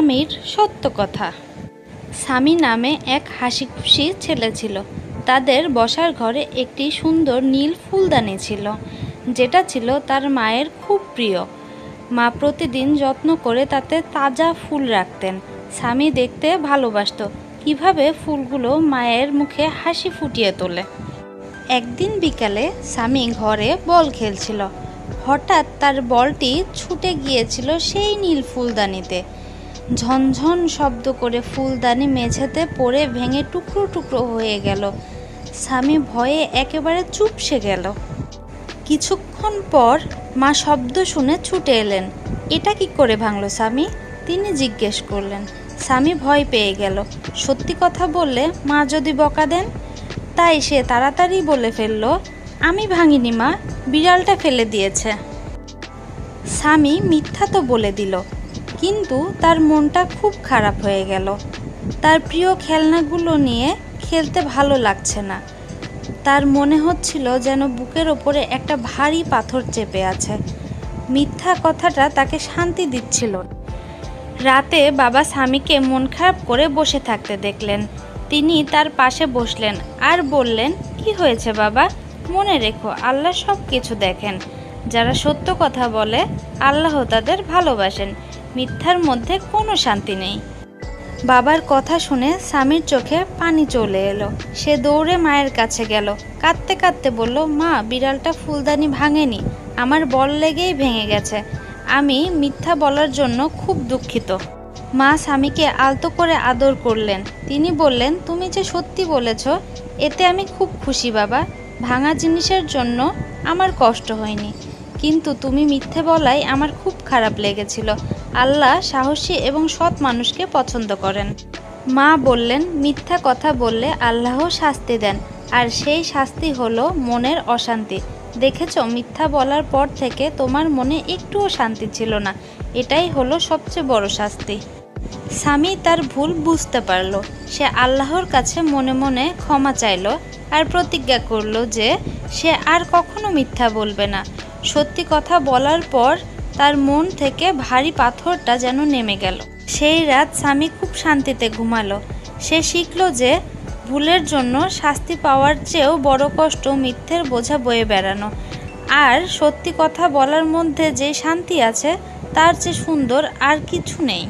স্বামীর সত্য কথা। স্বামী নামে এক হাসিখুশি ছেলে ছিল। তাদের বসার ঘরে একটি সুন্দর নীল ফুলদানি ছিল, যেটা ছিল তার মায়ের খুব প্রিয়। মা প্রতিদিন যত্ন করে তাতে তাজা ফুল রাখতেন। স্বামী দেখতে ভালোবাসত কিভাবে ফুলগুলো মায়ের মুখে হাসি ফুটিয়ে তোলে। একদিন বিকালে স্বামী ঘরে বল খেলছিল। হঠাৎ তার বলটি ছুটে গিয়েছিল সেই নীল ফুলদানিতে। ঝনঝন শব্দ করে ফুলদানি মেঝেতে পড়ে ভেঙে টুকরো টুকরো হয়ে গেল। স্বামী ভয়ে একেবারে চুপসে গেল। কিছুক্ষণ পর মা শব্দ শুনে ছুটে এলেন। এটা কি করে ভাঙল স্বামী? তিনি জিজ্ঞেস করলেন। স্বামী ভয় পেয়ে গেল। সত্যি কথা বললে মা যদি বকা দেন। তাই সে তাড়াতাড়ি বলে ফেলল, আমি ভাঙিনি মা, বিড়ালটা ফেলে দিয়েছে। স্বামী মিথ্যা তো বলে দিল, কিন্তু তার মনটা খুব খারাপ হয়ে গেল। তার প্রিয় খেলনাগুলো নিয়ে খেলতে ভালো লাগছে না। তার মনে হচ্ছিল যেন বুকের ওপরে একটা ভারী পাথর চেপে আছে। মিথ্যা কথাটা তাকে শান্তি দিচ্ছিল। রাতে বাবা স্বামীকে মন খারাপ করে বসে থাকতে দেখলেন। তিনি তার পাশে বসলেন আর বললেন, কি হয়েছে বাবা? মনে রেখো, আল্লাহ সব কিছু দেখেন। যারা সত্য কথা বলে আল্লাহ তাদের ভালোবাসেন। মিথ্যার মধ্যে কোনো শান্তি নেই। বাবার কথা শুনে স্বামীর চোখে পানি চলে এলো। সে দৌড়ে মায়ের কাছে গেল। কাঁদতে কাঁদতে বলল, মা, বিড়ালটা ফুলদানি ভাঙেনি, আমার বল লেগেই ভেঙে গেছে। আমি মিথ্যা বলার জন্য খুব দুঃখিত। মা স্বামীকে আলতো করে আদর করলেন। তিনি বললেন, তুমি যে সত্যি বলেছ, এতে আমি খুব খুশি বাবা। ভাঙা জিনিসের জন্য আমার কষ্ট হয়নি, কিন্তু তুমি মিথ্যে বলাই আমার খুব খারাপ লেগেছিল। আল্লাহ সাহসী এবং সৎ মানুষকে পছন্দ করেন। মা বললেন, মিথ্যা কথা বললে আল্লাহ শাস্তি দেন, আর সেই শাস্তি হলো মনের অশান্তি। দেখেছ, মিথ্যা বলার পর থেকে তোমার মনে একটুও শান্তি ছিল না। এটাই হলো সবচেয়ে বড় শাস্তি। স্বামী তার ভুল বুঝতে পারল। সে আল্লাহর কাছে মনে মনে ক্ষমা চাইল আর প্রতিজ্ঞা করল যে সে আর কখনো মিথ্যা বলবে না। সত্যি কথা বলার পর তার মন থেকে ভারী পাথরটা যেন নেমে গেল। সেই রাত স্বামী খুব শান্তিতে ঘুমালো। সে শিখল যে ভুলের জন্য শাস্তি পাওয়ার চেয়েও বড় কষ্ট মিথ্যের বোঝা বয়ে বেড়ানো। আর সত্যি কথা বলার মধ্যে যে শান্তি আছে, তার চেয়ে সুন্দর আর কিছু নেই।